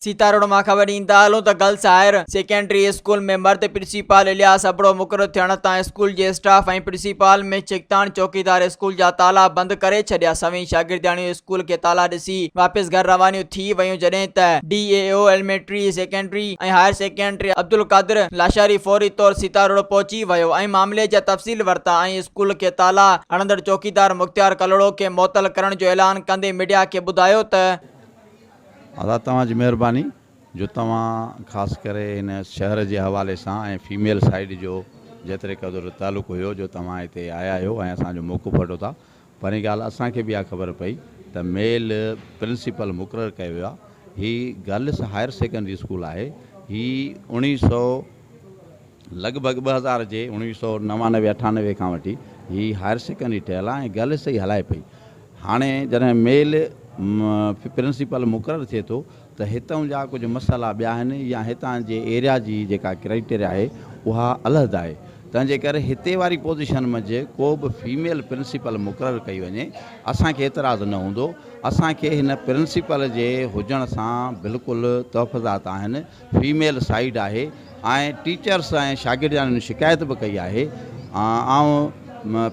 सीतारोड में खबर ईंदा हलूं तो गर्ल्स हायर सेकेंडरी स्कूल में मर्द प्रिंसिपल इलियास अबड़ो मुक़रर थियण तां स्कूल के स्टाफ ऐं प्रिंसिपल में चिकतान चौकीदार स्कूल जा ताला बंद करे छॾिया। सवें शागिर्दियाणियूं स्कूल के ताला ॾिसी वापस घर रवानियूं थी वयूं जॾहिं त DAO एलिमेंट्री सेकेंडरी ऐं हायर सेकेंडरी अब्दुल कादिर लाशारी फौरी तौर सीतारोड पहुची वियो ऐं मामले जा तफ़सील वरता ऐं स्कूल के ताला हणंदड़ चौकीदार मुख्तियार कलोड़ो के मुअतल करण जो ऐलान कंदे मीडिया के ॿुधायो त अदा तव्हांजी महिरबानी जो तव्हां ख़ासि करे इन शहर के हवाले से फीमेल साइड जो जेतिरे क़दुरु तालुक़ु हुयो जो तव्हां हिते आया आहियो ऐं असांजो मौक़ो वठो था। परी ॻाल्हि असांखे बि ख़बर पई त मेल प्रिंसिपल मुक़ररु कयो वियो आहे। ही गर्ल्स हायर सेकेंडरी स्कूल है। ही 1900 लगभग 2000 जे 1999-98 खां वठी ही हायर सेकेंडरी ठहियल आहे ऐं गर्ल्स ही हलाए पई। हाणे जॾहिं मेल प्रिंसिपल मुक़ररु थिए थो त हितां जा कुछ मसाला ॿिया आहिनि या हितां जे एरिया जी जेका क्राइटेरिया आहे उहा अलॻि आहे। तंहिंजे करे हिते वारी पोजीशन में को भी फीमेल प्रिंसिपल मुक़ररु कई वञे असांखे एतिराज़ न हूंदो। असांखे हिन प्रिंसिपल जे हुजण सां बिल्कुलु तहफ़ुज़ात आहिनि। फीमेल साइड आहे ऐं टीचर्स ऐं शागिर्दनि शिकायत भी कई आहे।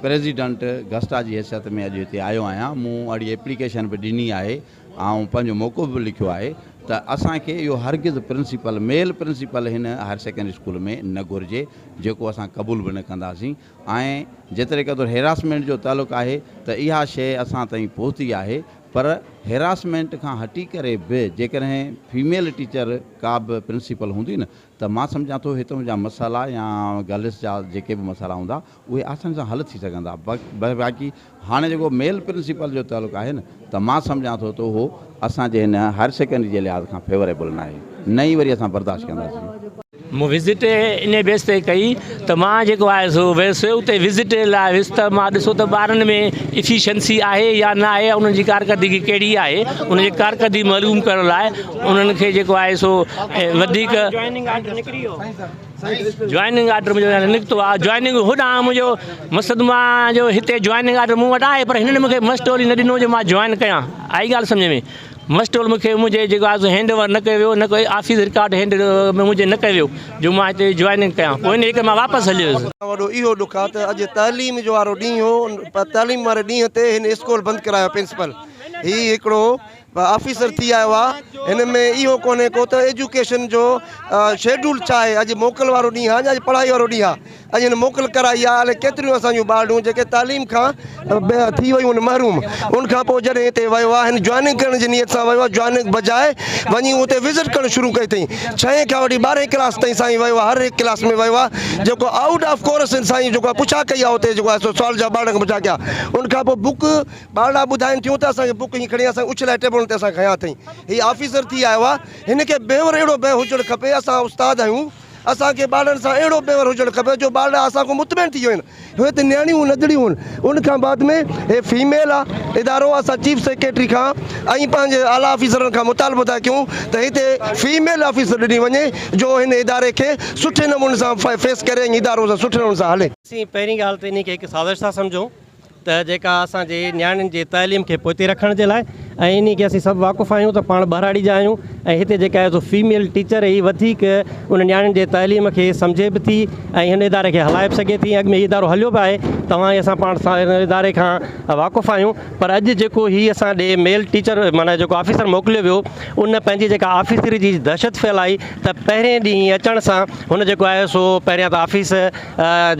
प्रेसिडेंट गस्टा की हैसियत में अॼु हिते आयो आहियां। मूं अड़ी एप्लीकेशन भी ॾिनी आहे ऐं पंहिंजो मौक़ो भी लिखियो आहे त असांखे इहो हरगिज़ प्रिंसिपल मेल प्रिंसिपल हिन हायर सेकेंडरी स्कूल में न घुरिजे, जेको असां क़बूल भी न कंदासीं। ऐं जेतिरे क़दुरु हेरासमेंट जो तालुक़ु आहे त इहा शइ असां ताईं पहुती आहे। पर हेरासमेंट खां हटी करे भी जेकॾहिं फीमेल टीचर का भी प्रिंसिपल हूंदी न त मां सम्झां थो हितां जा मसाला या गर्ल्स जा जेके भी मसाला हूंदा उहे आसानी सां हल थी सघंदा। बाक़ी हाणे जेको मेल प्रिंसिपल जो तालुक़ु आहे न त मां सम्झां थो त उहो असांजे हिन हायर सेकेंडरी जे लिहाज़ खां फेवरेबल न आहे। न ई वरी असां बर्दाश्त कंदासीं। मूं विज़िट इन बेस ते कई त मां जेको आहे सो वैसे उते विज़िट लाइ वियुसि त मां ॾिसो त ॿारनि में इफिशियंसी आहे या न आहे, उन्हनि जी कारकर्दगी कहिड़ी आहे, उनजी कारकर्दगी मालूम करण लाइ उन्हनि खे जेको आहे सो वधीक जॉइनिंग आर्डर मुंहिंजो निकितो आहे। जॉइनिंग होॾां मुंहिंजो मक़सदु मां जो हिते जॉइनिंग आर्डर मूं वटि आहे पर हिननि मूंखे मस्ट ओली न ॾिनो जो मां जॉइन कयां। आई ॻाल्हि सम्झ में मस्ट ओल मूंखे मुंहिंजे जेको आहे हैंड ओवर न कयो वियो, न कोई ऑफिस रिकॉर्ड हैंड में मुंहिंजे न कयो वियो जो मां हिते जॉइनिंग कयां। पोइ इन करे मां वापसि हली वियुसि। वॾो इहो ॾुख आहे त अॼु तालीम जो वारो ॾींहुं हो, तालीम वारे ॾींहं ते हिन स्कूल बंदि करायो प्रिंसिपल। ही हिकिड़ो ऑफिसर थी आयो आहे। हिन में इहो कोन्हे को त एजुकेशन जो शेड्यूल छा आहे। अॼु मोकल वारो ॾींहुं आहे, अॼु पढ़ाई वारो ॾींहुं आहे। अॼु हिन मोकल कराई आहे। हाणे केतिरियूं असांजूं ॿारूं जेके तालीम खां थी वियूं आहिनि महरूम, उनखां पोइ जॾहिं हिते वियो आहे हिन जॉइनिंग करण जी नियत सां वियो आहे। जॉइनिंग बजाए वञी हुते विज़िट करणु शुरू कई अथई। 6 खां वठी 12 क्लास ताईं साईं वियो आहे। हर हिकु क्लास में वियो आहे। जेको आउट ऑफ कोर्स साईं जेको पुछा कई आहे हुते जेको आहे सो सवाल जा ॿारनि खे पुछा कया। उनखां पोइ बुक ॿारड़ा ॿुधाइनि थियूं त असांखे बुक हीअं खणी असां उछलाए टेबल ते असां खयां अथई। ही ऑफिसर थी आयो आहे। हिन खे बेवर अहिड़ो बे हुजणु खपे। असां उस्ताद आहियूं, असांखे ॿारनि सां अहिड़ो बेवर हुजणु खपे जो ॿार असांखां मुतमइन थी वियूं आहिनि। हिते नियाणियूं नंढड़ियूं आहिनि। उनखां बाद में हे फीमेल आहे इदारो। असां चीफ सेक्रेटरी खां ऐं पंहिंजे आला ऑफिसरनि खां मुतालबो था कयूं त हिते फीमेल ऑफिसर ॾिनी वञे जो हिन इदारे खे सुठे नमूने सां फेस करे ऐं इदारो सां सुठे नमूने सां हले। असीं पहिरीं ॻाल्हि त इन खे हिकु साज़िश था सम्झूं त जेका असांजे नियाणियुनि जे तालीम खे पोइते रखण जे लाइ ऐं इन खे असीं सभु वाक़ुफ़ आहियूं त पाण बहिराड़ी जा आहियूं ऐं हिते जेका आहे सो फीमेल टीचर ई वधीक उन नियाणियुनि जे तालीम खे सम्झे बि थी ऐं हिन इदारे खे हलाए बि सघे थी। अॻु में इदारो हलियो बि आहे, तव्हां असां पाण सां हिन इदारे खां वाक़ुफ़ आहियूं। पर अॼु जेको हीअ असां ॾे मेल टीचर माना जेको ऑफिसर मोकिलियो वियो उन पंहिंजी जेका ऑफिसरी जी दहशत फैलाई त पहिरें ॾींहुं अचण सां हुन जेको आहे सो पहिरियां त ऑफिस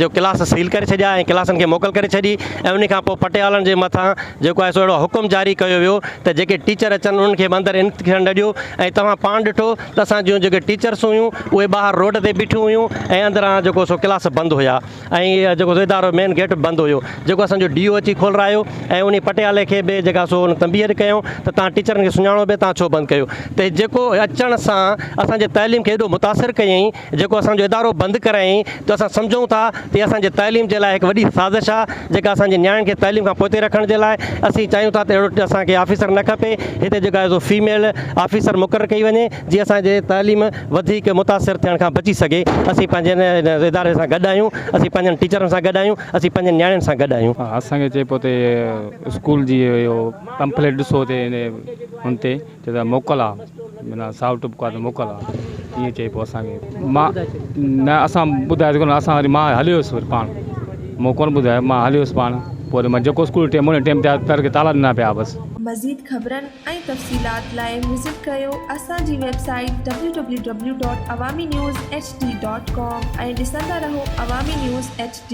जो क्लास सील करे छॾिया ऐं क्लासनि खे मोकल करे छॾी ऐं उन खां पोइ पटियालनि जे मथां जेको आहे सो अहिड़ो हुकुम जारी कयो वियो त जेके टीचर अचनि उन्हनि खे अंदरि इन थियणु न ॾियो। ऐं तव्हां पाण ॾिठो त असां जूं जेके टीचर्स हुयूं उहे ॿाहिरि रोड ते बीठियूं हुयूं ऐं अंदरां जेको सो क्लास बंदि हुया ऐं जेको इदारो मेन गेट बंदि हुयो। जेको असांजो DO अची खोलायो ऐं उन पटियाले खे बि जेका सो उन तंबीअ कयूं त तव्हां टीचरनि खे सुञाणो बि तव्हां छो बंदि कयो। त जेको अचण सां असांजे तालीम खे एॾो मुतासिर कयईं, जेको असांजो इदारो बंदि करायईं त असां सम्झूं था त असांजे तालीम जे लाइ हिकु वॾी साज़िश आहे जेका असांजे नियाणियुनि खे तालीम खां पोइते रखण जे लाइ असीं चाहियूं था त अहिड़ो असांखे ऑफिसर न खपे। हिते जेका आहे सो फीमेल ऑफिसर मुक़ररु कई वञे जीअं असांजे तालीम वधीक मुतासिर थियण खां बची सघे। असीं पंहिंजे इदारे सां गॾु आहियूं, असीं पंहिंजनि टीचरनि सां गॾु आहियूं, असीं पंहिंजनि नियाणियुनि सां गॾु आहियूं। असांखे चए पियो त स्कूल जी इहो पंपलेट ॾिसो ते हुन ते मोकल आहे माना साउ टुपका त मोकल आहे ईअं चई पोइ असांखे मां न असां ॿुधाए कोन असां वरी मां हलियोसि वरी पाण मूं कोन ॿुधायो मां हलियोसि पाण पोइ वरी मां जेको स्कूल टाइम हुन टाइम ते पेर खे ताला ॾिना पिया बसि। मज़ीद ख़बरनि ऐं तफ़सीलात लाइ विज़िट कयो असांजी वेबसाइट www.awamiNewsHD.com ऐं ॾिसंदा रहो अवामी न्यूज़ HD।